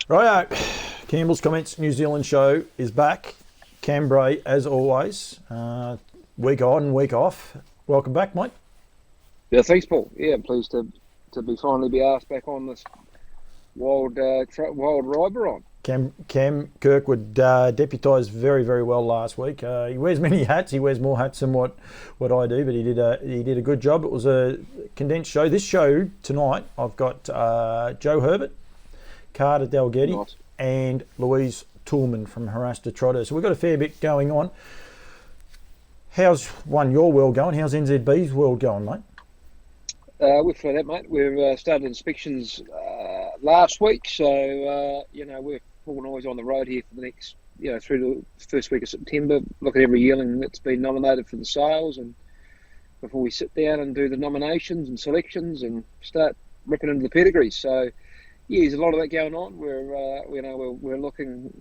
Righto, Campbell's Comments New Zealand show is back. Bray, as always, week on, week off. Welcome back, mate. Yeah, thanks, Paul. Yeah, I'm pleased to finally be asked back on this wild ride we're on. Cam Kirkwood deputised very, very well last week. He wears many hats. He wears more hats than what I do, but he did a good job. It was a condensed show. This show tonight, I've got Jo Herbert, Carter Dalgety, and Louise Toulmin from Haras to Trotteurs. So we've got a fair bit going on. How's your world going? How's NZB's world going, mate? We're flat out, mate. We've started inspections last week, so we're always on the road here for the next, through the first week of September. Look at every yearling that's been nominated for the sales, and before we sit down and do the nominations and selections and start ripping into the pedigrees. So yeah, there's a lot of that going on. We're looking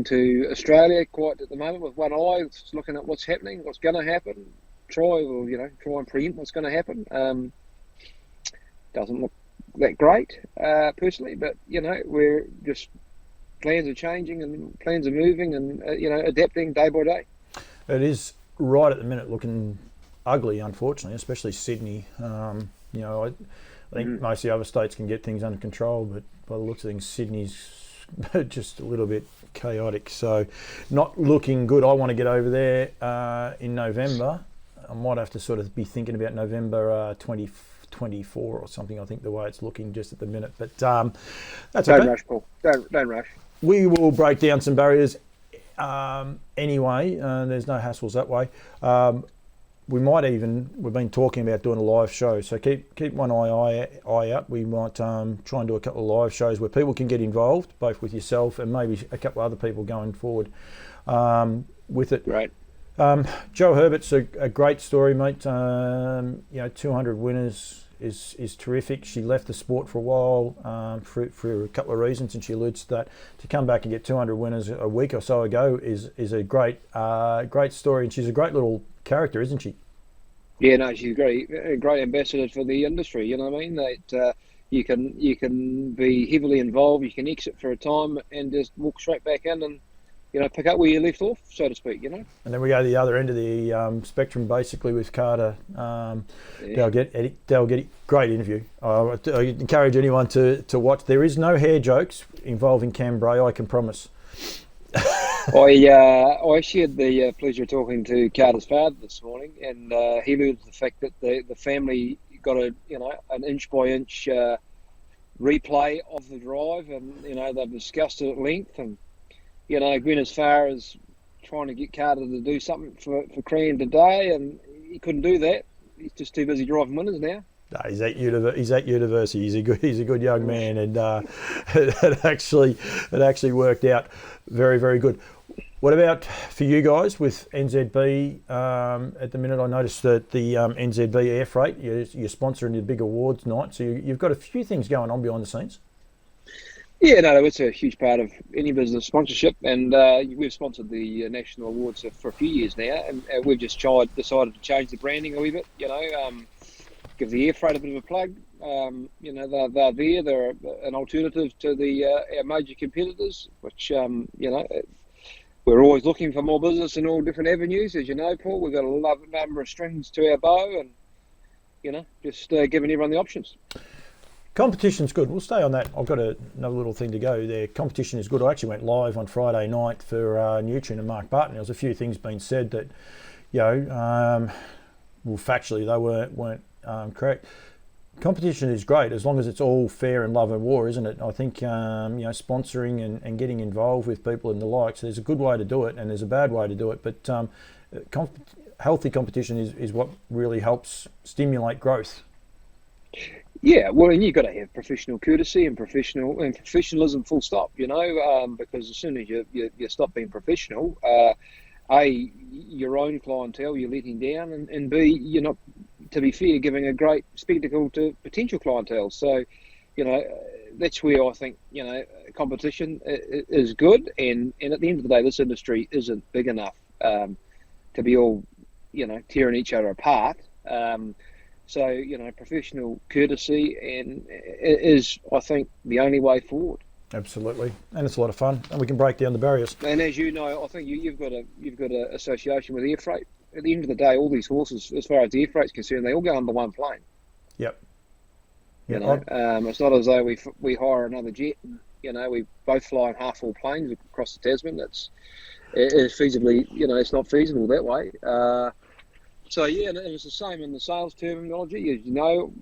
to Australia quite at the moment with one eye, just looking at what's happening, what's going to happen. Try and preempt what's going to happen. Doesn't look that great, personally, but we're just, plans are changing and plans are moving and adapting day by day. It is right at the minute looking ugly, unfortunately, especially Sydney. I think most of the other states can get things under control, but by the looks of things, Sydney's just a little bit chaotic. So not looking good. I want to get over there in November. I might have to sort of be thinking about November 2024 or something, I think, the way it's looking just at the minute. But that's okay. Don't rush, Paul. Don't rush. We will break down some barriers anyway. There's no hassles that way. We've been talking about doing a live show, so keep one eye out. We might try and do a couple of live shows where people can get involved, both with yourself and maybe a couple of other people going forward with it. Right. Jo Herbert's a great story, mate. 200 winners is terrific. She left the sport for a while for a couple of reasons, and she alludes to that. To come back and get 200 winners a week or so ago is a great story, and she's a great little character, isn't she? Yeah, no, she's a great ambassador for the industry. You know what I mean? That you can be heavily involved, you can exit for a time, and just walk straight back in and pick up where you left off, so to speak. And then we go to the other end of the spectrum, basically, with Carter Dalgety. Great interview. I encourage anyone to watch. There is no hair jokes involving Bray, I can promise. I shared the pleasure of talking to Carter's father this morning, and he alluded to the fact that the family got an inch by inch replay of the drive, and they've discussed it at length, and went as far as trying to get Carter to do something for Crean today, and he couldn't do that. He's just too busy driving winners now. No, he's at university. He's a good young man, and it actually worked out very, very good. What about for you guys with NZB at the minute? I noticed that the NZB Air Freight, you're sponsoring the big awards night, so you've got a few things going on behind the scenes. Yeah, no, it's a huge part of any business sponsorship, and we've sponsored the national awards for a few years now, and we've just decided to change the branding a wee bit. Give the Air Freight a bit of a plug. They're there. They're an alternative to our major competitors, which we're always looking for more business in all different avenues, as you know, Paul. We've got a number of strings to our bow, and just giving everyone the options. Competition's good. We'll stay on that. I've got another little thing to go there. Competition is good. I actually went live on Friday night for Nutrien and Mark Barton. There was a few things being said that, factually they weren't correct. Competition is great as long as it's all fair and love and war, isn't it? I think sponsoring and getting involved with people and the likes. There's a good way to do it and there's a bad way to do it. But healthy competition is what really helps stimulate growth. Yeah, well, and you've got to have professional courtesy and professionalism, full stop. Because as soon as you stop being professional, A, your own clientele you're letting down, and B, you're not, to be fair, giving a great spectacle to potential clientele. So, that's where I think competition is good, and at the end of the day, this industry isn't big enough to be all tearing each other apart. So, professional courtesy is, I think, the only way forward. Absolutely, and it's a lot of fun, and we can break down the barriers. And as you know, I think you've got a association with air freight. At the end of the day, all these horses, as far as air freight's concerned, they all go under one plane. Yep. You know, it's not as though we hire another jet. And, you know, we both fly in half full planes across the Tasman. It's feasibly, you know, it's not feasible that way. So yeah, and it was the same in the sales terminology. As you know,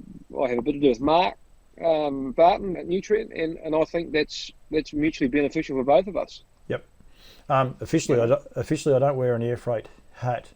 I have a bit to do with Mark Barton at Nutrient, and I think that's mutually beneficial for both of us. Yep. Officially, I don't wear an air freight hat.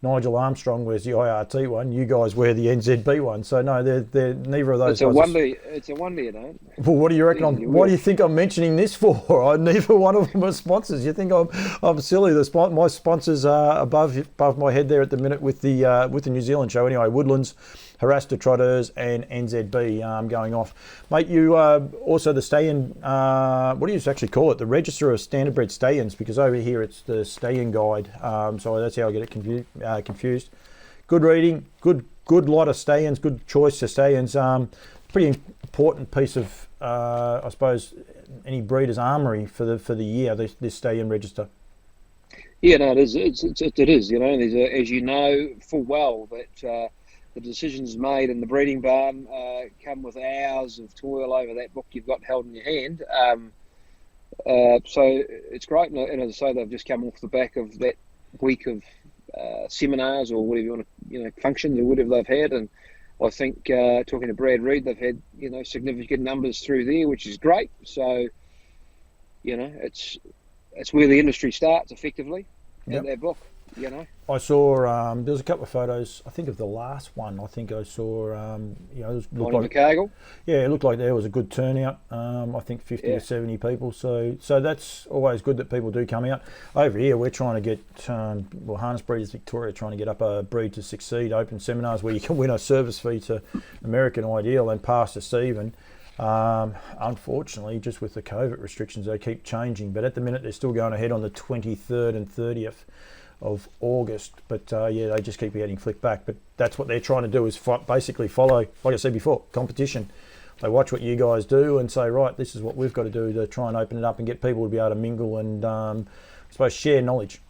Nigel Armstrong wears the IRT one. You guys wear the NZB one. So no, they're neither of those. It's a wonder. It's a wonder you don't. Well, what do you reckon? Why do you think I'm mentioning this for? Neither one of them are sponsors. You think I'm silly? My sponsors are above my head there at the minute with the New Zealand show. Anyway, Woodlands, Haras, Trotteurs and NZB going off. Mate, you also the stallion. What do you actually call it? The Register of Standardbred Stallions, because over here it's the Stallion Guide. So that's how I get it confused. Good reading, good lot of stallions, good choice of stallions. Pretty important piece of, I suppose, any breeder's armoury for the year. This stallion register. Yeah, no, it is. It is. You know, as you know full well that the decisions made in the breeding barn come with hours of toil over that book you've got held in your hand. So it's great, and as I say, they've just come off the back of that week of seminars or whatever you want to, functions or whatever they've had, and I think talking to Brad Reed, they've had significant numbers through there, which is great. So it's where the industry starts effectively at that book. I saw there was a couple of photos. I think of the last one. I think I saw it looked like Cargill. Yeah, it looked like there was a good turnout. I think 50 to 70 people. So that's always good that people do come out. Over here, we're trying to get Harness Breeders Victoria trying to get up a breed to succeed open seminars where you can win a service fee to American Ideal and pass to Stephen. Unfortunately, just with the COVID restrictions, they keep changing. But at the minute, they're still going ahead on the 23rd and 30th of August. But they just keep getting flicked back. But that's what they're trying to do, is basically follow, like I said before, competition. They watch what you guys do and say, right, this is what we've got to do to try and open it up and get people to be able to mingle and, I suppose, share knowledge.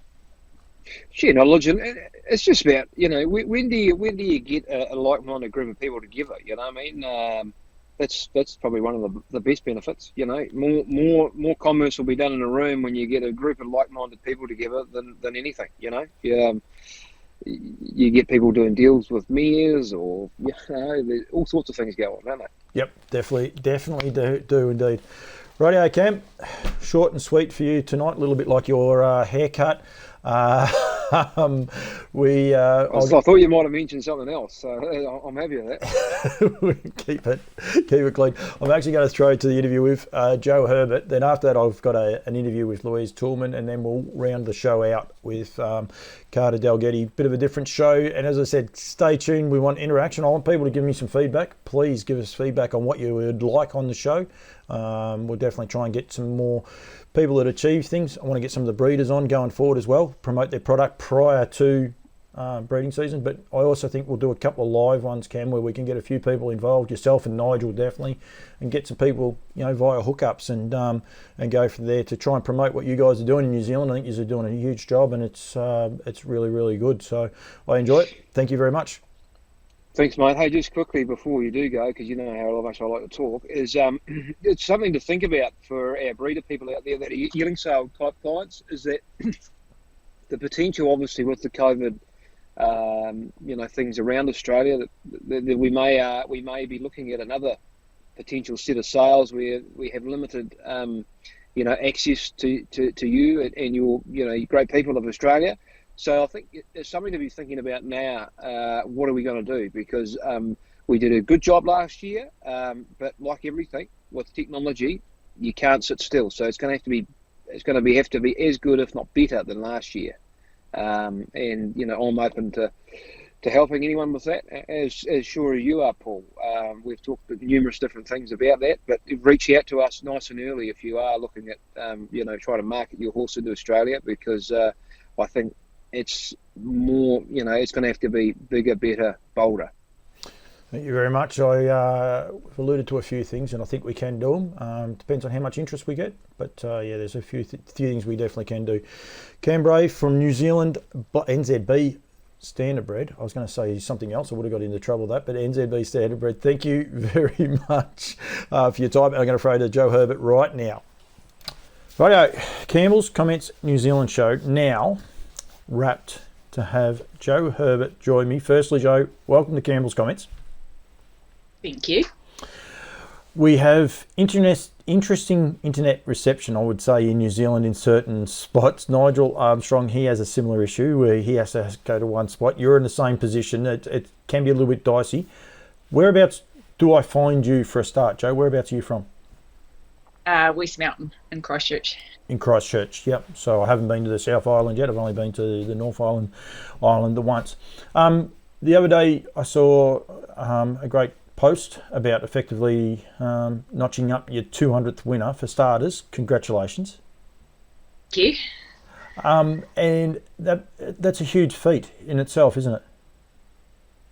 Share knowledge, and it's just about, when do you get a like-minded group of people together? You know what I mean? That's probably one of the best benefits. More commerce will be done in a room when you get a group of like-minded people together than anything. You get people doing deals with mayors, or all sorts of things go on, don't they? Yep, definitely do indeed. Rightio, Cam. Short and sweet for you tonight. A little bit like your haircut. I thought you might have mentioned something else, so I'm happy with that. keep it clean. I'm actually going to throw to the interview with Jo Herbert. Then after that, I've got an interview with Louise Toulmin, and then we'll round the show out with Carter Dalgety. Bit of a different show, and as I said, stay tuned. We want interaction. I want people to give me some feedback. Please give us feedback on what you would like on the show. We'll definitely try and get some more people that achieve things. I want to get some of the breeders on going forward as well, promote their product prior to breeding season. But I also think we'll do a couple of live ones, Cam, where we can get a few people involved, yourself and Nigel definitely, and get some people, via hookups and go from there to try and promote what you guys are doing in New Zealand. I think you're doing a huge job, and it's really, really good. So I enjoy it. Thank you very much. Thanks, mate. Hey, just quickly before you do go, because you know how much I like to talk, is it's something to think about for our breeder people out there that are yearling sale type clients, is that the potential, obviously, with the COVID, things around Australia, that we may be looking at another potential set of sales where we have limited, access to you and your, great people of Australia. So I think there's something to be thinking about now. What are we going to do? Because we did a good job last year, but like everything with technology, you can't sit still. So it's going to have to be as good, if not better, than last year. And I'm open to helping anyone with that, as sure as you are, Paul. We've talked numerous different things about that, but reach out to us nice and early if you are looking at trying to market your horse into Australia, because I think it's more, it's going to have to be bigger, better, bolder. Thank you very much. We've alluded to a few things, and I think we can do them. Depends on how much interest we get, but there's a few things we definitely can do. Bray from New Zealand, NZB Standardbred. I was going to say something else. I would have got into trouble with that, but NZB Standardbred. Thank you very much for your time. I'm going to throw to Jo Herbert right now. Righto, Campbells Comments New Zealand show now wrapped to have Jo Herbert join me. Firstly, Jo, welcome to Campbell's Comments. Thank you. We have interesting internet reception, I would say, in New Zealand in certain spots. Nigel Armstrong, he has a similar issue where he has to go to one spot. You're in the same position. It can be a little bit dicey. Whereabouts do I find you for a start, Jo? Whereabouts are you from? West Mountain in Christchurch. In Christchurch, yep. So I haven't been to the South Island yet. I've only been to the North Island the once. The other day I saw a great post about effectively notching up your 200th winner for starters. Congratulations. Thank you. And that's a huge feat in itself, isn't it?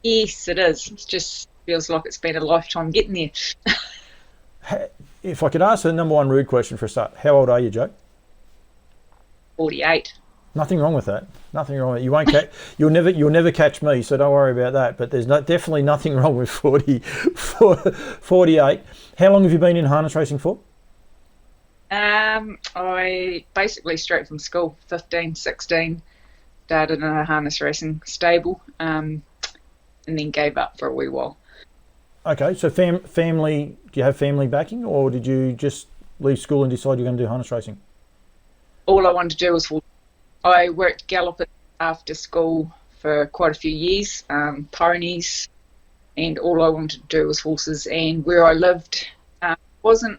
Yes, it is. It just feels like it's been a lifetime getting there. If I could ask the number one rude question for a start, how old are you, Jo? 48. Nothing wrong with that. Nothing wrong with it. You won't catch. You'll never catch me. So don't worry about that. But there's definitely nothing wrong with 48. How long have you been in harness racing for? I basically straight from school, 15, 16, started in a harness racing stable, and then gave up for a wee while. Okay, so family. Do you have family backing, or did you just leave school and decide you're going to do harness racing? All I wanted to do was I worked galloping after school for quite a few years, ponies, and all I wanted to do was horses. And where I lived, there was a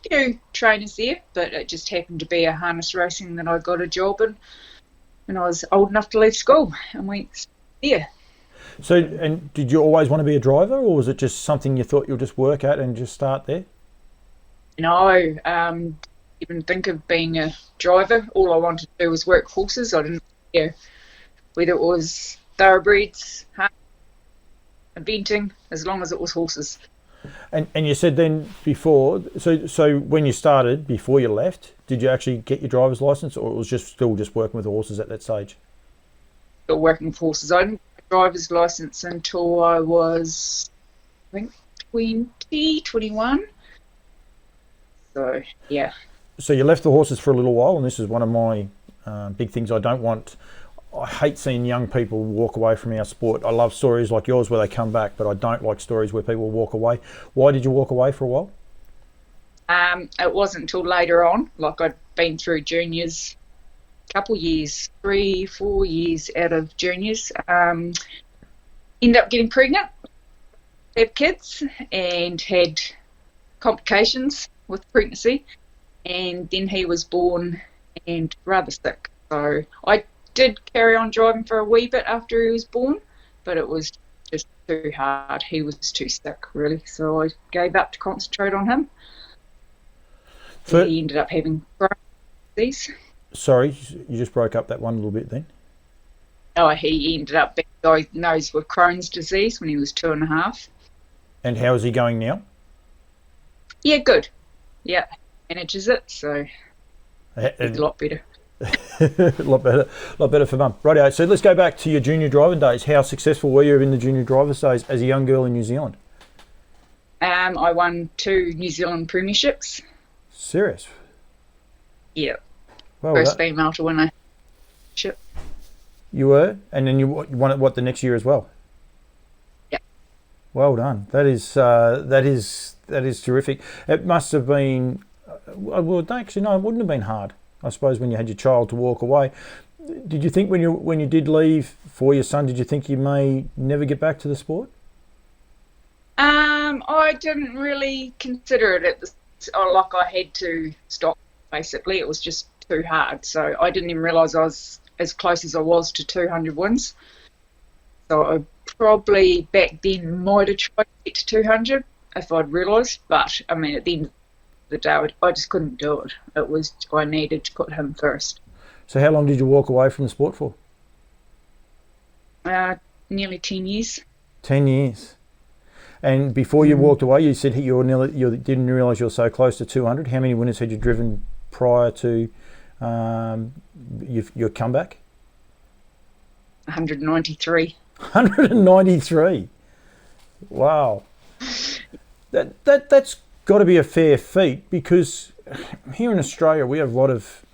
few trainers there, but it just happened to be a harness racing that I got a job in when I was old enough to leave school and went there. So, and did you always want to be a driver, or was it just something you thought you'll just work at and just start there? No, even think of being a driver. All I wanted to do was work horses. I didn't care whether it was thoroughbreds, eventing, as long as it was horses. And you said then before, so when you started, before you left, did you actually get your driver's license, or it was still just working with the horses at that stage? Still working with horses. I didn't get a driver's license until I was, I think, 20, 21. So, yeah. So you left the horses for a little while, and this is one of my big things I don't want. I hate seeing young people walk away from our sport. I love stories like yours where they come back, but I don't like stories where people walk away. Why did you walk away for a while? It wasn't until later on, like I'd been through juniors, a couple years, 3-4 years out of juniors. Ended up getting pregnant, have kids, and had complications with pregnancy. And then he was born and rather sick. So I did carry on driving for a wee bit after he was born, but it was just too hard. He was too sick, really. So I gave up to concentrate on him. He ended up having Crohn's disease. Sorry, you just broke up that one little bit then. Oh, he ended up being diagnosed with Crohn's disease when he was 2.5. And how is he going now? Yeah, good. Yeah, manages it, so it's a lot better. a lot better for mum. Rightio, so let's go back to your junior driving days. How successful were you in the junior driver's days as a young girl in New Zealand? I won 2 New Zealand premierships. Serious? Yeah. Well, First female to win a ship. You were? And then you won it, what, the next year as well? Yeah. Well done. That is terrific. It must have been, well, actually, no, it wouldn't have been hard, I suppose, when you had your child to walk away. Did you think when you did leave for your son, did you think you may never get back to the sport? I didn't really consider it like I had to stop, basically. It was just too hard. So I didn't even realise I was as close as I was to 200 wins. So I probably back then might have tried to get to 200 if I'd realised. But, I mean, at the end of the day, I just couldn't do it. I needed to put him first. So how long did you walk away from the sport for? Nearly 10 years. 10 years. And before you walked away, you said you didn't realise you were so close to 200. How many winners had you driven prior to your comeback? 193. 193. Wow. That's got to be a fair feat, because here in Australia we have a lot of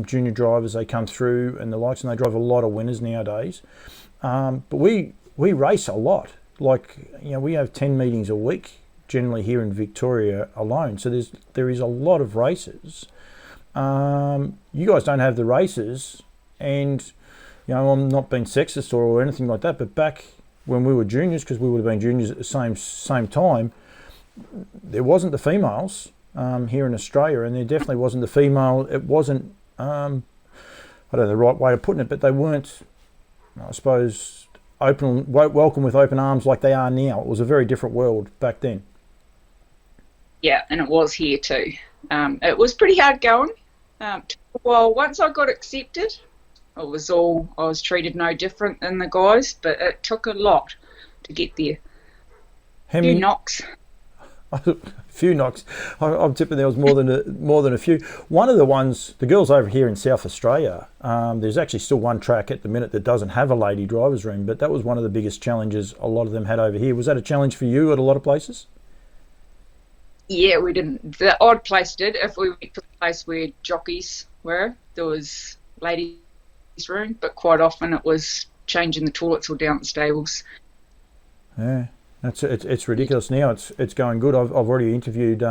junior drivers. They come through and the likes, and they drive a lot of winners nowadays. But we race a lot. Like, we have 10 meetings a week generally here in Victoria alone. So there is a lot of races. You guys don't have the races, and I'm not being sexist or anything like that, but back when we were juniors, because we would have been juniors at the same time, there wasn't the females here in Australia, and there definitely wasn't the female. It wasn't, I don't know the right way of putting it, but they weren't, I suppose, welcome with open arms like they are now. It was a very different world back then. Yeah, and it was here too. It was pretty hard going. Well, once I got accepted, I was treated no different than the guys, but it took a lot to get there. How many knocks? A few knocks. I'm tipping there was more than a few. One of the ones, the girls over here in South Australia, there's actually still one track at the minute that doesn't have a lady driver's room, but that was one of the biggest challenges a lot of them had over here. Was that a challenge for you at a lot of places? Yeah, we didn't. The odd place did. If we went to a place where jockeys were, there was ladies' room, but quite often it was changing the toilets or down at the stables. Yeah, it's ridiculous now. It's going good. I've already interviewed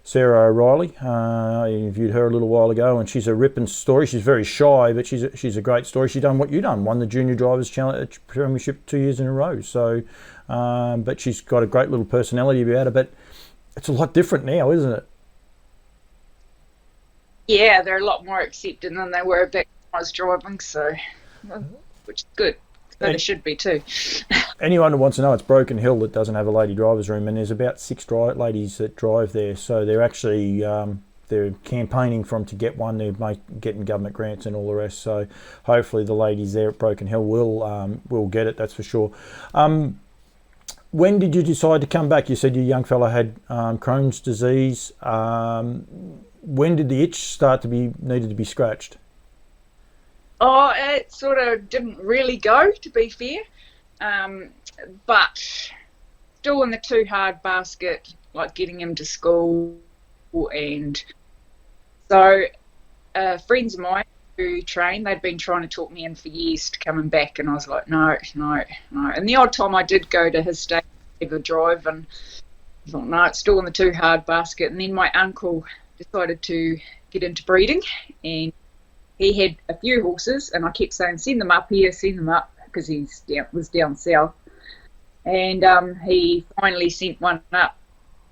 Sarah O'Reilly. I interviewed her a little while ago, and she's a ripping story. She's very shy, but she's a great story. She's done what you done, won the Junior Drivers Challenge Premiership 2 years in a row. So, but she's got a great little personality about her. But it's a lot different now, isn't it? Yeah, they're a lot more accepting than they were back when I was driving, so which is good. So they should be too. Anyone who wants to know, it's Broken Hill that doesn't have a lady driver's room, and there's about 6 ladies that drive there. So they're actually they're campaigning to get one. They're getting government grants and all the rest. So hopefully the ladies there at Broken Hill will get it. That's for sure. When did you decide to come back? You said your young fella had Crohn's disease. When did the itch start to needed to be scratched? Oh, it sort of didn't really go, to be fair. But still in the too hard basket, like getting him to school. And so friends of mine who train, they'd been trying to talk me in for years to coming back, and I was like, no. And the odd time I did go to his state drive, and I thought, no, it's still in the too hard basket. And then my uncle decided to get into breeding, and he had a few horses, and I kept saying, send them up here, send them up, because he was down south. And he finally sent one up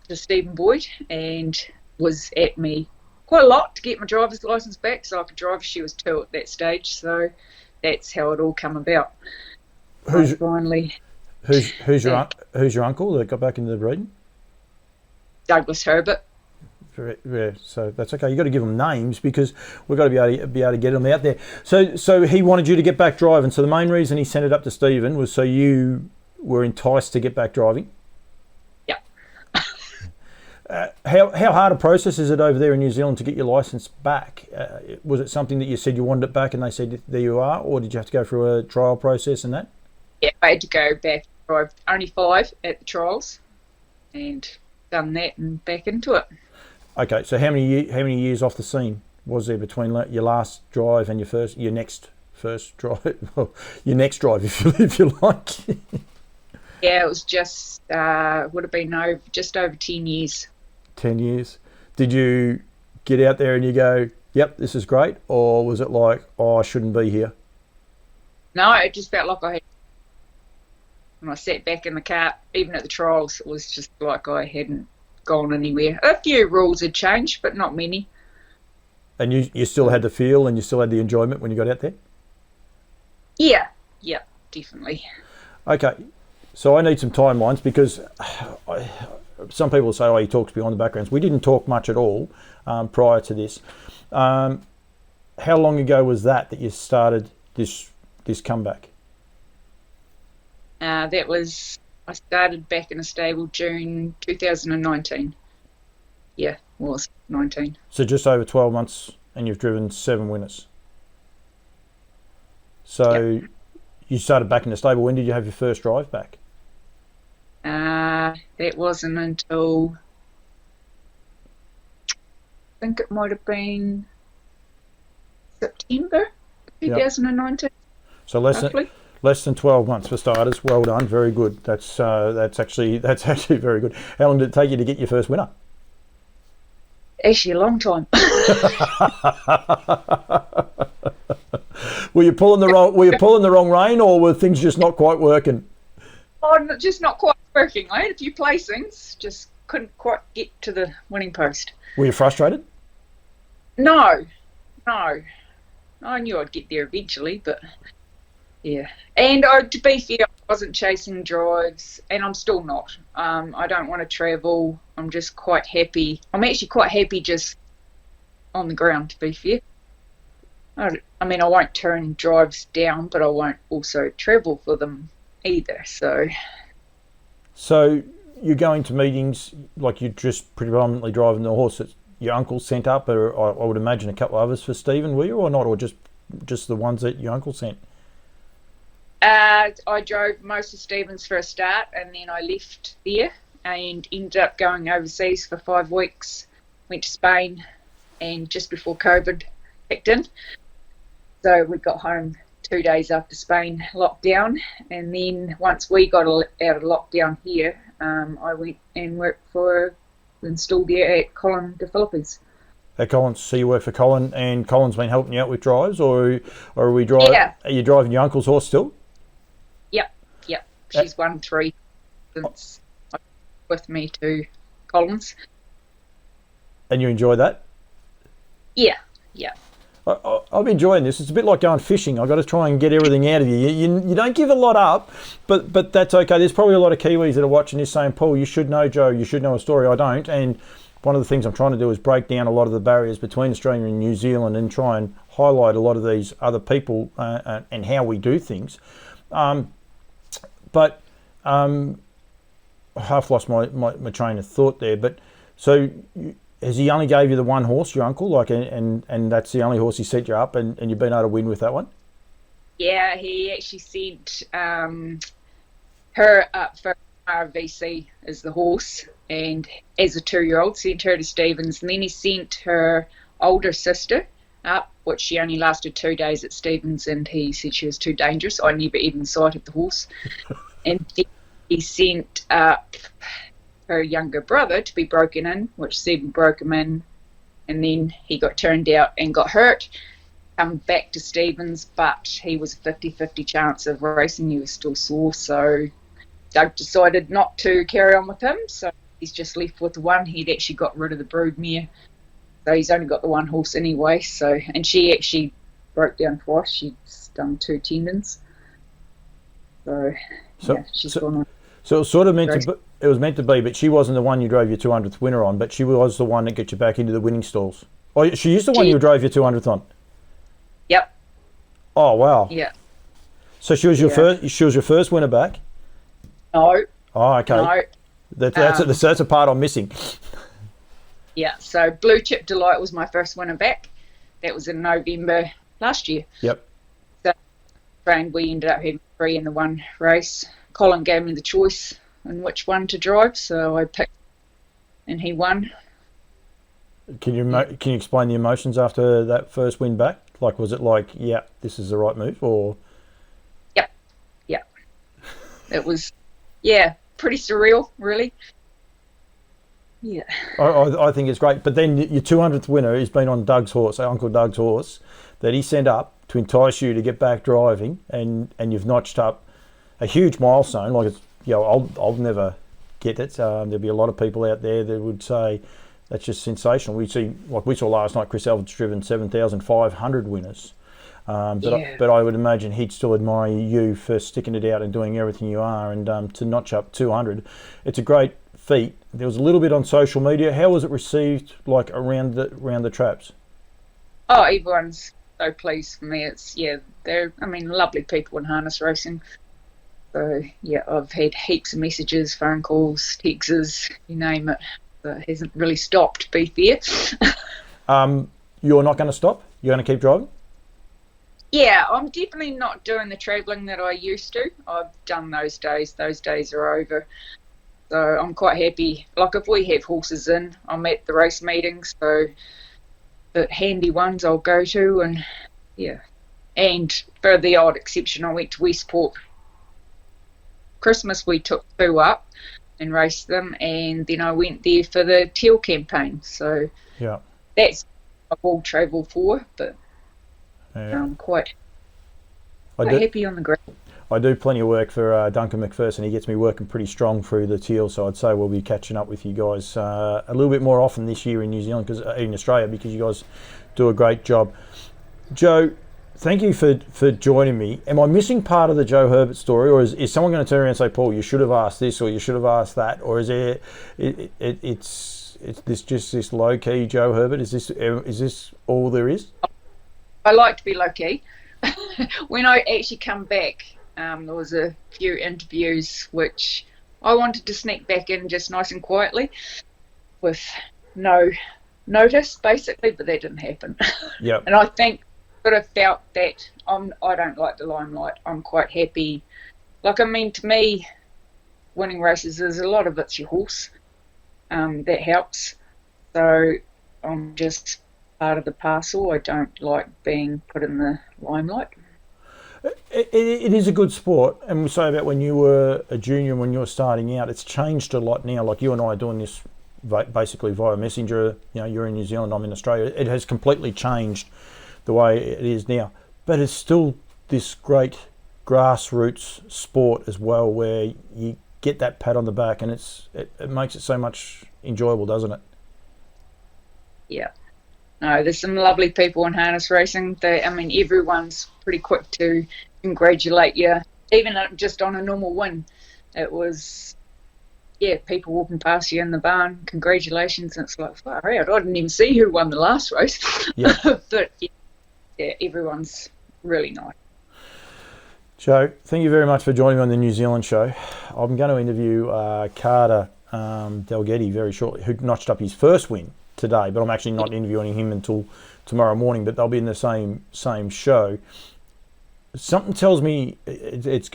to Stephen Boyd, and was at me quite a lot to get my driver's licence back so I could drive. She was 2 at that stage, so that's how it all come about. Who's your uncle that got back into the breeding? Douglas Herbert. Yeah, so that's okay. You've got to give them names, because we've got to be able to get them out there. So he wanted you to get back driving. So the main reason he sent it up to Stephen was so you were enticed to get back driving? Yeah. How hard a process is it over there in New Zealand to get your licence back? Was it something that you said you wanted it back and they said, there you are, or did you have to go through a trial process and that? Yeah, I had to go back and drive only 5 at the trials, and done that and back into it. Okay, so how many years off the scene was there between your last drive and your next drive? Well, your next drive, if you like. Yeah, it was just would have been just over 10 years. 10 years. Did you get out there and you go, yep, this is great, or was it like, oh, I shouldn't be here? No, it just felt like I had. When I sat back in the car, even at the trials, it was just like I hadn't gone anywhere. A few rules had changed, but not many. And you still had the feel and you still had the enjoyment when you got out there? Yeah, definitely. Okay, so I need some timelines, because some people say, oh, he talks behind the backgrounds. We didn't talk much at all prior to this. How long ago was that you started this comeback? That was, I started back in a stable June 2019. Yeah, was 19. So just over 12 months, and you've driven 7 winners. So you started back in the stable. When did you have your first drive back? That wasn't until, I think it might have been September 2019. So less than 12 months for starters. Well done, very good. That's actually very good. How long did it take you to get your first winner? Actually, a long time. Were you pulling the wrong rein, or were things just not quite working? Oh, just not quite working. I had a few placings, just couldn't quite get to the winning post. Were you frustrated? No. I knew I'd get there eventually, but yeah. And to be fair, I wasn't chasing drives, and I'm still not. I don't want to travel. I'm just quite happy. I'm actually quite happy just on the ground, to be fair. I mean, I won't turn drives down, but I won't also travel for them either. So you're going to meetings, like you're just predominantly driving the horse that your uncle sent up, or I would imagine a couple of others for Stephen, were you, or not, or just the ones that your uncle sent? I drove most of Stephen's for a start, and then I left there and ended up going overseas for 5 weeks. Went to Spain, and just before COVID kicked in. So we got home 2 days after Spain lockdown, and then once we got out of lockdown here, I went and worked installed there at Colin de Philippes. At Colin, so you work for Colin, and Colin's been helping you out with drives, or are we driving? Yeah. Are you driving your uncle's horse still? Yep. She's won 3 since with me to Colin's. And you enjoy that? Yeah. I'm enjoying this. It's a bit like going fishing. I've got to try and get everything out of you. You don't give a lot up, but that's okay. There's probably a lot of Kiwis that are watching this saying, Paul, you should know Jo, you should know a story. I don't. And one of the things I'm trying to do is break down a lot of the barriers between Australia and New Zealand and try and highlight a lot of these other people and how we do things. But I half lost my train of thought there. But so... Has he only gave you the one horse, your uncle, and that's the only horse he set you up, and you've been able to win with that one? Yeah, he actually sent her up for RVC as the horse, and as a 2-year-old, sent her to Stevens, and then he sent her older sister up, which she only lasted 2 days at Stevens, and he said she was too dangerous. I never even sighted the horse. And then he sent up her younger brother to be broken in, which Stephen broke him in, and then he got turned out and got hurt, come back to Stevens, but he was a 50-50 chance of racing. He was still sore, so Doug decided not to carry on with him, so he's just left with the one. He'd actually got rid of the broodmare, so he's only got the one horse anyway. So, and she actually broke down twice. She's done 2 tendons, so yeah, she's gone on. So it was sort of it was meant to be, but she wasn't the one you drove your 200th winner on, but she was the one that got you back into the winning stalls. Oh, she is the one you drove your 200th on? Yep. Oh, wow. Yeah. So she was your first winner back? No. Oh, okay. No. That's a part I'm missing. Yeah, so Blue Chip Delight was my first winner back. That was in November last year. Yep. So we ended up having 3 in the one race. Colin gave me the choice on which one to drive, so I picked, and he won. Can you explain the emotions after that first win back? Like, was it like, yeah, this is the right move, or? Yep. It was, pretty surreal, really. Yeah. I think it's great. But then your 200th winner has been on Doug's horse, Uncle Doug's horse, that he sent up to entice you to get back driving, and you've notched up a huge milestone. Like, it's, I'll never get it. There'll be a lot of people out there that would say that's just sensational. We saw last night, Chris Albert's driven 7,500 winners. But I would imagine he'd still admire you for sticking it out and doing everything you are, and to notch up 200. It's a great feat. There was a little bit on social media. How was it received, like around the traps? Oh, everyone's so pleased for me. They're lovely people in harness racing. So yeah, I've had heaps of messages, phone calls, texts, you name it. So it hasn't really stopped, to be fair. You're not going to stop? You're going to keep driving? Yeah, I'm definitely not doing the travelling that I used to. I've done those days. Those days are over. So I'm quite happy. Like if we have horses in, I'm at the race meetings. So the handy ones I'll go to, and yeah. And for the odd exception, I went to Westport. Christmas we took 2 up and raced them, and then I went there for the teal campaign. So yeah, that's what I will travel for, but yeah. I'm quite happy on the ground. I do plenty of work for Duncan McPherson. He gets me working pretty strong through the teal, so I'd say we'll be catching up with you guys a little bit more often this year in New Zealand, in Australia, because you guys do a great job. Jo, thank you for joining me. Am I missing part of the Jo Herbert story, or is someone going to turn around and say, Paul, you should have asked this, or you should have asked that, or is there it's this just this low key Jo Herbert? Is this all there is? I like to be low key. When I actually come back, there was a few interviews which I wanted to sneak back in just nice and quietly, with no notice, basically, but that didn't happen. Yeah. And I think sort of felt that I don't like the limelight. I'm quite happy. Like, I mean, to me, winning races is a lot of it's your horse. That helps. So I'm just part of the parcel. I don't like being put in the limelight. It is a good sport, and we say about when you were a junior, when you were starting out, it's changed a lot now. Like you and I are doing this basically via Messenger. You know, you're in New Zealand, I'm in Australia. It has completely changed the way it is now, but it's still this great grassroots sport as well, where you get that pat on the back, and it makes it so much enjoyable, doesn't it? Yeah. No, there's some lovely people in harness racing. Everyone's pretty quick to congratulate you, even just on a normal win. It was, people walking past you in the barn, congratulations, and it's like, far out. I didn't even see who won the last race. Yeah. But everyone's really nice. Jo, thank you very much for joining me on the New Zealand show. I'm going to interview Carter Dalgety very shortly, who notched up his first win today, but I'm actually not interviewing him until tomorrow morning, but they'll be in the same show. Something tells me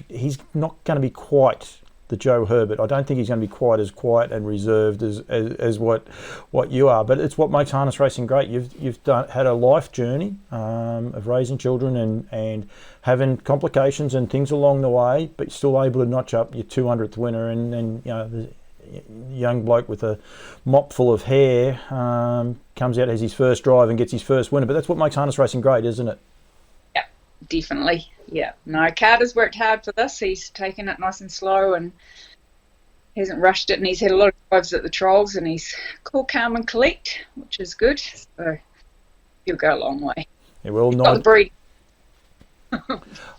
he's not going to be quite the Jo Herbert. I don't think he's going to be quite as quiet and reserved as what you are, but it's what makes harness racing great. You've had a life journey of raising children and having complications and things along the way, but you're still able to notch up your 200th winner, and you know, the young bloke with a mop full of hair comes out, has his first drive and gets his first winner. But that's what makes harness racing great, isn't it? Yeah, definitely. Yeah. No, Carter's worked hard for this. He's taken it nice and slow and hasn't rushed it, and he's had a lot of drives at the trials, and he's cool, calm and collect, which is good. So he'll go a long way. Yeah, well, got the breed.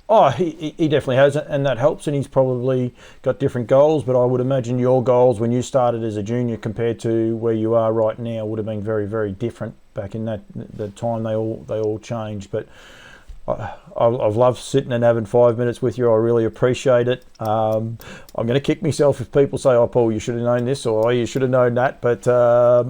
Oh, he definitely has, and that helps, and he's probably got different goals, but I would imagine your goals when you started as a junior compared to where you are right now would have been very, very different back in the time. They all changed, but I've loved sitting and having 5 minutes with you. I really appreciate it. I'm going to kick myself if people say, oh, Paul, you should have known this, or oh, you should have known that. But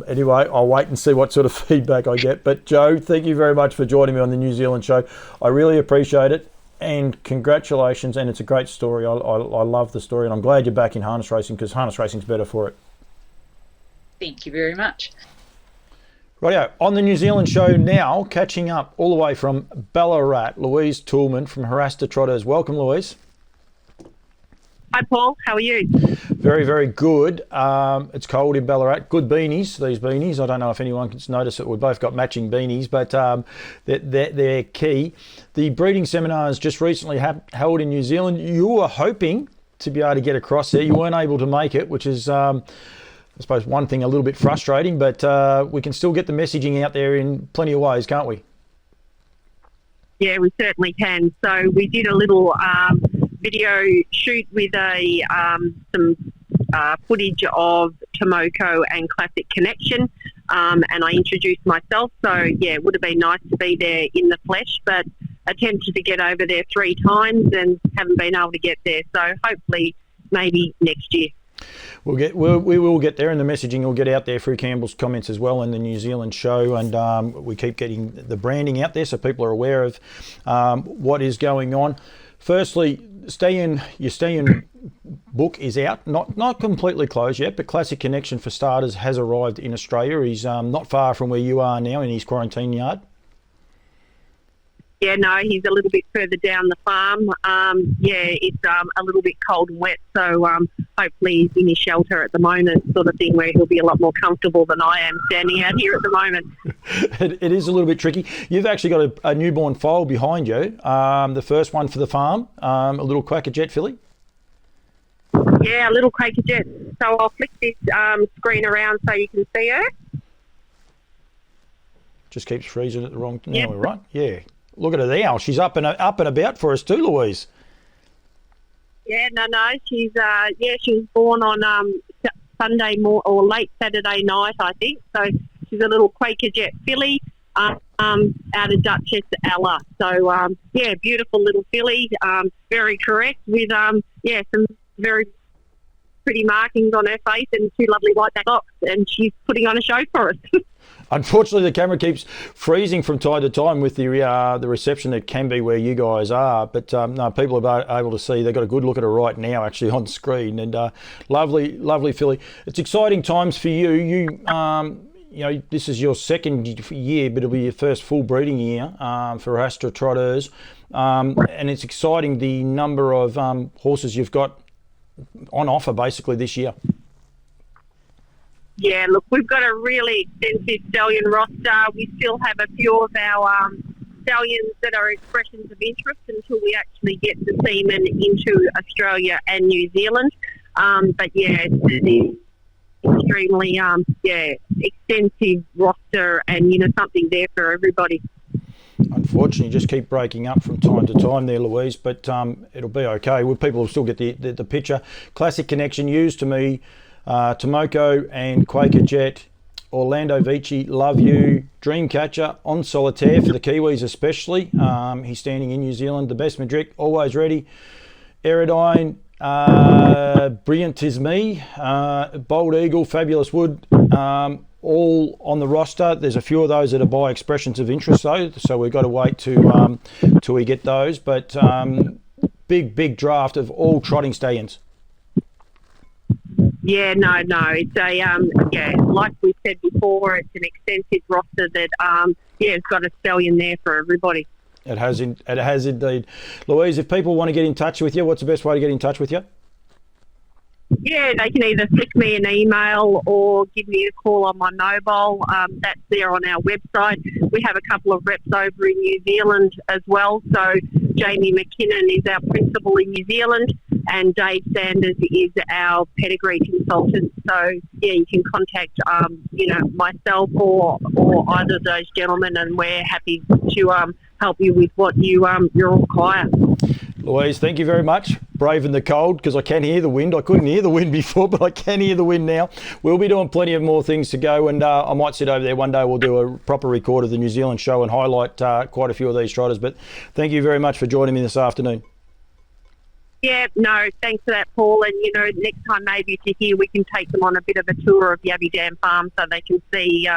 anyway, I'll wait and see what sort of feedback I get. But Jo, thank you very much for joining me on the New Zealand show. I really appreciate it. And congratulations, and it's a great story. I love the story, and I'm glad you're back in harness racing, because harness racing's better for it. Thank you very much. Rightio, on the New Zealand show now, catching up all the way from Ballarat, Louise Toulmin from Haras to Trotters. Welcome, Louise. Hi, Paul. How are you? Very, very good. It's cold in Ballarat. Good beanies, these beanies. I don't know if anyone can notice it. We've both got matching beanies, but they're key. The breeding seminars just recently held in New Zealand. You were hoping to be able to get across there. You weren't able to make it, which is, I suppose, one thing a little bit frustrating, but we can still get the messaging out there in plenty of ways, can't we? Yeah, we certainly can. So we did a little video shoot with some footage of Tomoko and Classic Connection, and I introduced myself. So yeah, it would have been nice to be there in the flesh, but attempted to get over there 3 times and haven't been able to get there. So hopefully maybe next year. We will get there, and the messaging will get out there through Campbell's comments as well in the New Zealand show, and we keep getting the branding out there so people are aware of what is going on. Firstly, your stay-in book is out, not completely closed yet, but Classic Connection for starters has arrived in Australia. He's not far from where you are now in his quarantine yard. Yeah, no, he's a little bit further down the farm. It's a little bit cold and wet, so hopefully he's in his shelter at the moment, sort of thing, where he'll be a lot more comfortable than I am standing out here at the moment. It is a little bit tricky. You've actually got a newborn foal behind you, the first one for the farm, a little Quaker Jet filly. Yeah, a little Quaker Jet. So I'll flick this screen around so you can see her. Just keeps freezing at the wrong... Now we're right. Yeah. Look at her now. She's up and about for us too, Louise. Yeah, no. She's she was born on Sunday or late Saturday night, I think. So she's a little Quaker Jet filly out of Duchess Ella. So beautiful little filly, very correct with some very pretty markings on her face and 2 lovely white back locks, and she's putting on a show for us. Unfortunately, the camera keeps freezing from time to time with the reception that can be where you guys are. But no, people are able to see. They've got a good look at her right now, actually, on screen. And lovely filly. It's exciting times for you. You this is your second year, but it'll be your first full breeding year for Astra Trotters. And it's exciting the number of horses you've got on offer, basically, this year. Yeah, look, we've got a really extensive stallion roster. We still have a few of our stallions that are expressions of interest until we actually get the semen into Australia and New Zealand. But yeah, it's extremely extensive roster, and something there for everybody. Unfortunately, You just keep breaking up from time to time there, Louise, but it'll be okay. People will still get the picture. Classic Connection used to me. Tomoko and Quaker Jet, Orlando Vici, Love You, Dreamcatcher, On Solitaire for the Kiwis especially. He's standing in New Zealand. The Best Madrick, Always Ready. Aerodyne, Brilliant Is Me, Bold Eagle, Fabulous Wood, all on the roster. There's a few of those that are by expressions of interest though, so we've got to wait till we get those. But big draft of all trotting stallions. Yeah, no. It's a like we said before, it's an extensive roster that it's got a stallion there for everybody. It has indeed. Louise, if people want to get in touch with you, what's the best way to get in touch with you? Yeah, they can either flick me an email or give me a call on my mobile. That's there on our website. We have a couple of reps over in New Zealand as well. So Jamie McKinnon is our principal in New Zealand, and Dave Sanders is our pedigree consultant. So yeah, you can contact myself or either of those gentlemen, and we're happy to help you with what you require. Louise, thank you very much. Braving the cold, because I can hear the wind. I couldn't hear the wind before, but I can hear the wind now. We'll be doing plenty of more things to go, and I might sit over there one day. We'll do a proper record of the New Zealand show and highlight quite a few of these trotters. But thank you very much for joining me this afternoon. Yeah, no, thanks for that, Paul. And, next time maybe if you're here, we can take them on a bit of a tour of Yabby Dam Farm so they can see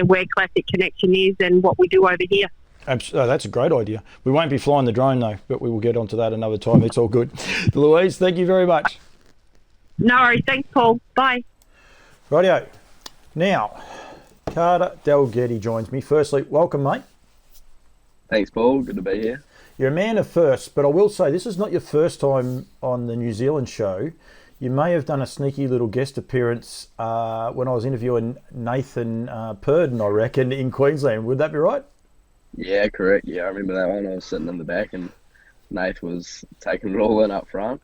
where Classic Connection is and what we do over here. That's a great idea. We won't be flying the drone though, but we will get onto that another time. It's all good. Louise, thank you very much. No worries. Thanks, Paul. Bye. Rightio. Now, Carter Dalgety joins me. Firstly, welcome, mate. Thanks, Paul. Good to be here. You're a man of firsts, but I will say this is not your first time on the New Zealand show. You may have done a sneaky little guest appearance when I was interviewing Nathan Purden, I reckon, in Queensland. Would that be right? Yeah, correct. Yeah, I remember that one. I was sitting in the back and Nath was taking it all in up front.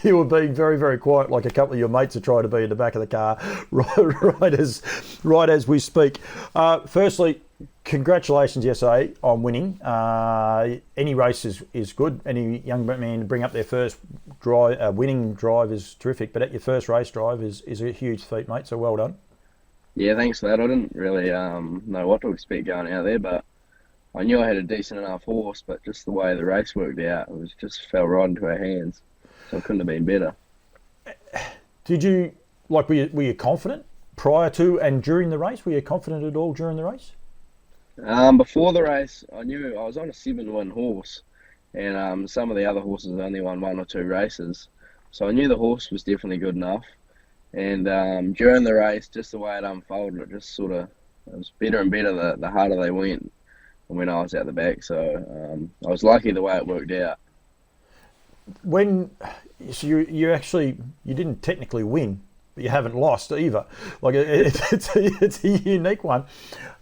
You were being very, very quiet, like a couple of your mates are trying to be in the back of the car right as we speak. Firstly, congratulations yesterday on winning. Any race is good. Any young man to bring up their first winning drive is terrific, but at your first race drive is a huge feat, mate, so well done. Yeah, thanks for that. I didn't really know what to expect going out there, but I knew I had a decent enough horse, but just the way the race worked out, it was just fell right into our hands. So it couldn't have been better. Did you, like, were you confident prior to and during the race? Were you confident at all during the race? Before the race, I knew I was on a 7-win horse, and some of the other horses only won 1 or 2 races. So I knew the horse was definitely good enough. And during the race, just the way it unfolded, it just sort of, it was better and better the harder they went when I was out the back. So I was lucky the way it worked out. So you didn't technically win, but you haven't lost either. Like it's a unique one.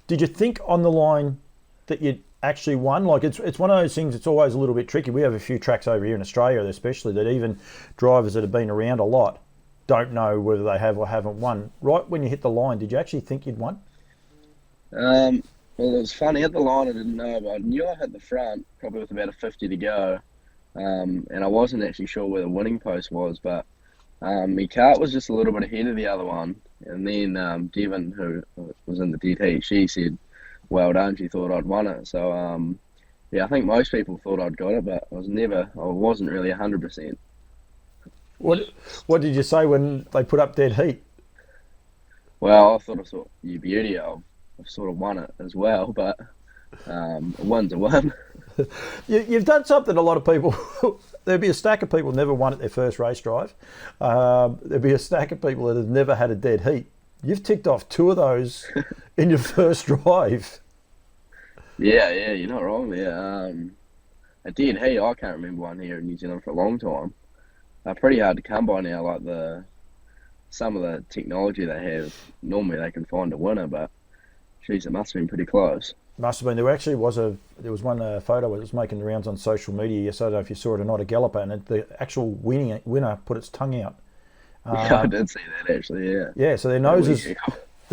Did you think on the line that you'd actually won? Like it's one of those things. It's always a little bit tricky. We have a few tracks over here in Australia, especially, that even drivers that have been around a lot don't know whether they have or haven't won. Right when you hit the line, did you actually think you'd won? Well, it was funny. At the line, I didn't know, but I knew I hit the front probably with about a 50 to go. And I wasn't actually sure where the winning post was, but my cart was just a little bit ahead of the other one. And then Devon, who was in the dead heat, she said, well done, she thought I'd won it. So, I think most people thought I'd got it, but I wasn't really 100%. What did you say when they put up dead heat? Well, I thought, you beauty, I've sort of won it as well, but a win's a win. You've done something a lot of people, there'd be a stack of people who never won at their first race drive. There'd be a stack of people that have never had a dead heat. You've ticked off 2 of those in your first drive. Yeah, you're not wrong there. A dead heat, I can't remember one here in New Zealand for a long time. They're pretty hard to come by now, like some of the technology they have. Normally they can find a winner, but geez, it must have been pretty close. Must have been. There was one photo that was making the rounds on social media yesterday. I don't know if you saw it or not, a galloper, and the actual winner put its tongue out. Yeah, I did see that actually. Yeah. Yeah. So their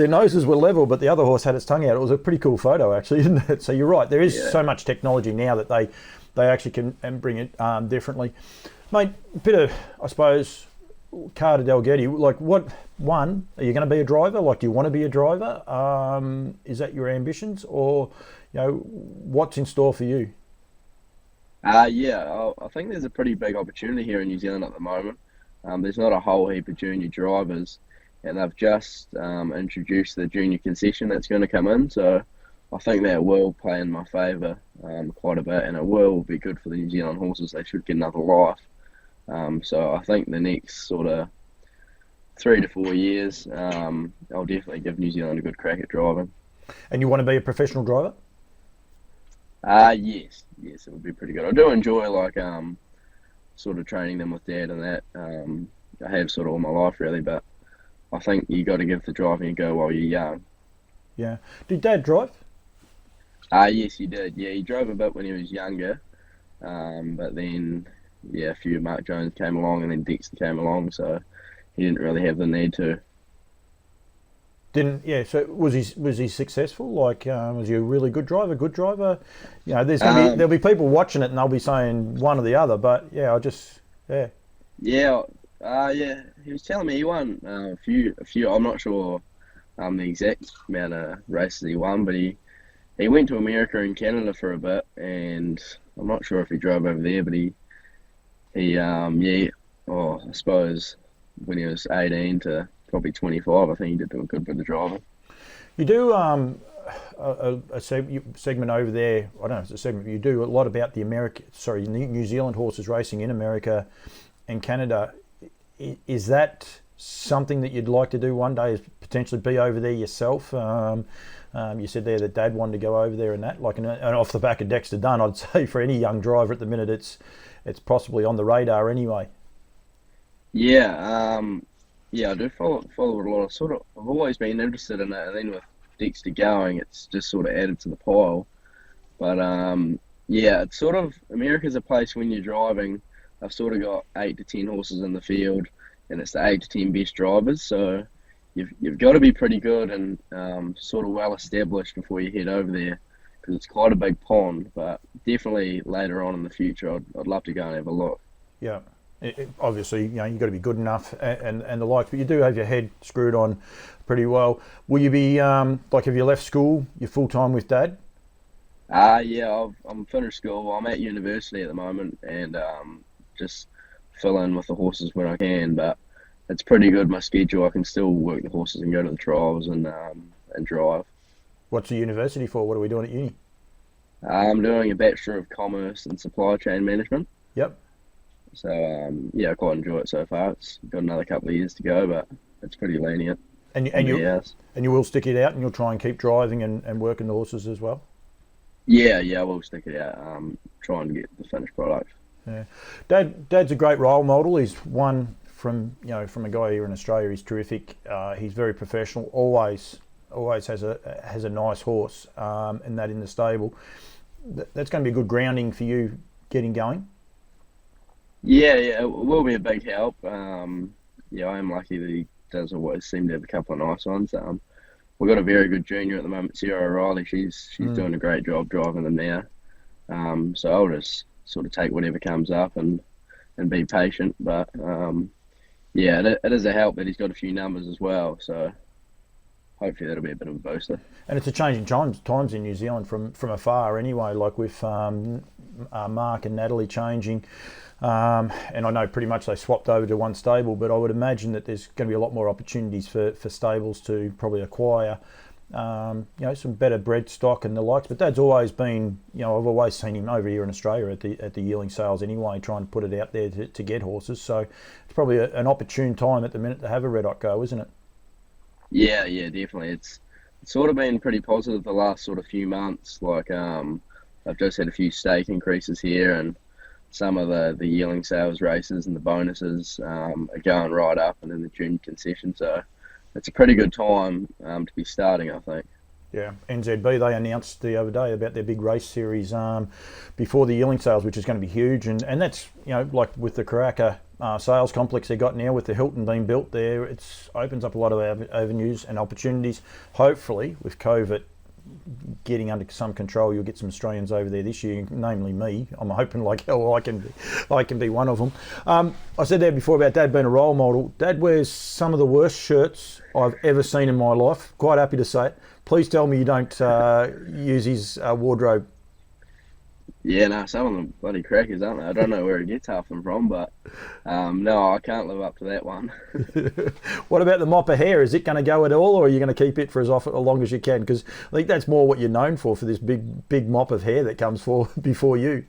noses were level, but the other horse had its tongue out. It was a pretty cool photo, actually, isn't it? So you're right. There is so much technology now that they actually can bring it differently. Mate, a bit of, I suppose, Carter Dalgety, like are you going to be a driver? Like, do you want to be a driver? Is that your ambitions, or, what's in store for you? I think there's a pretty big opportunity here in New Zealand at the moment. There's not a whole heap of junior drivers, and they've just introduced the junior concession that's going to come in, so I think that will play in my favour quite a bit, and it will be good for the New Zealand horses. They should get another life. So I think the next sort of 3 to 4 years, I'll definitely give New Zealand a good crack at driving. And you want to be a professional driver? Yes, it would be pretty good. I do enjoy sort of training them with Dad and that. I have sort of all my life really, but I think you got to give the driving a go while you're young. Yeah. Did Dad drive? Yes, he did. Yeah, he drove a bit when he was younger, but then a few Mark Jones came along, and then Dexter came along, so he didn't really have the need to. So was he successful? Like, was he a really good driver? There'll be people watching it and they'll be saying one or the other, but he was telling me he won a few. I'm not sure the exact amount of races he won, but he went to America and Canada for a bit, and I'm not sure if he drove over there, but I suppose when he was 18 to probably 25, I think he did do a good bit of driving. You do a segment over there. I don't know if it's a segment, but you do a lot about the New Zealand horses racing in America and Canada. Is that something that you'd like to do one day? Is potentially be over there yourself? You said there that Dad wanted to go over there and that. And off the back of Dexter Dunn, I'd say for any young driver at the minute, it's possibly on the radar anyway. I do follow it a lot. I've always been interested in it, and then with Dexter going, it's just sort of added to the pile. But it's sort of, America's a place when you're driving. I've sort of got 8 to 10 horses in the field, and it's the 8 to 10 best drivers. So you've got to be pretty good and sort of well established before you head over there, because it's quite a big pond. But definitely later on in the future, I'd love to go and have a look. Yeah. Obviously, you've got to be good enough and the like, but you do have your head screwed on pretty well. Will you be, have you left school, you're full-time with Dad? Yeah, I'm finished school. I'm at university at the moment, and just fill in with the horses when I can. But it's pretty good, my schedule. I can still work the horses and go to the trials and drive. What's the university for? What are we doing at uni? I'm doing a Bachelor of Commerce and Supply Chain Management. Yep. So I quite enjoy it so far. It's got another couple of years to go, but it's pretty lenient. And you will stick it out, and you'll try and keep driving and working the horses as well. Yeah, I will stick it out. Try and get the finished product. Yeah, Dad's a great role model. He's one from a guy here in Australia. He's terrific. He's very professional. Always has a nice horse, and that in the stable. That's going to be a good grounding for you getting going. Yeah, it will be a big help. I am lucky that he does always seem to have a couple of nice ones. We've got a very good junior at the moment, Sarah O'Reilly. She's doing a great job driving them now. So I'll just sort of take whatever comes up and be patient. But it is a help that he's got a few numbers as well. So hopefully that'll be a bit of a booster. And it's a changing times in New Zealand from afar anyway, like with Mark and Natalie changing. And I know pretty much they swapped over to one stable, but I would imagine that there's going to be a lot more opportunities for stables to probably acquire, some better bred stock and the likes. But Dad's always been, I've always seen him over here in Australia at the yearling sales anyway, trying to put it out there to get horses. So it's probably an opportune time at the minute to have a red hot go, isn't it? Yeah, definitely. It's sort of been pretty positive the last sort of few months. Like I've just had a few stake increases here, and some of the yearling sales races and the bonuses are going right up, and in the junior concession. So it's a pretty good time to be starting, I think. Yeah, NZB, they announced the other day about their big race series before the yearling sales, which is going to be huge. And that's, like with the Karaka sales complex they got now with the Hilton being built there, it opens up a lot of avenues and opportunities. Hopefully, with COVID getting under some control, you'll get some Australians over there this year, namely me. I'm hoping like hell I can be one of them. I said there before about Dad being a role model. Dad wears some of the worst shirts I've ever seen in my life. Quite happy to say it. Please tell me you don't use his wardrobe. Yeah, no, some of them bloody crackers, aren't they? I don't know where he gets half them from, but no, I can't live up to that one. What about the mop of hair? Is it going to go at all, or are you going to keep it for as long as you can? Because I think that's more what you're known for this big mop of hair that comes before you.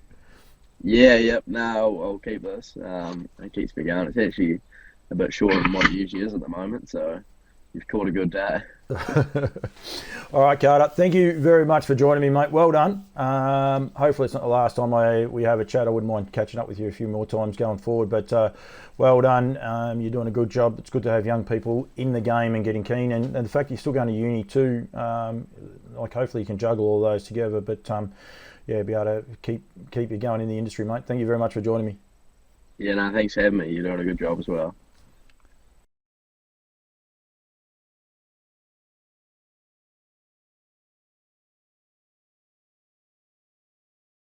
Yep. No, I'll keep this. It keeps me going. It's actually a bit shorter than what it usually is at the moment, so you've caught a good day. All right, Carter. Thank you very much for joining me, mate. Well done. Hopefully it's not the last time we have a chat. I wouldn't mind catching up with you a few more times going forward. But well done. You're doing a good job. It's good to have young people in the game and getting keen. And the fact you're still going to uni too, hopefully you can juggle all those together. But be able to keep you going in the industry, mate. Thank you very much for joining me. Yeah, no, thanks for having me. You're doing a good job as well.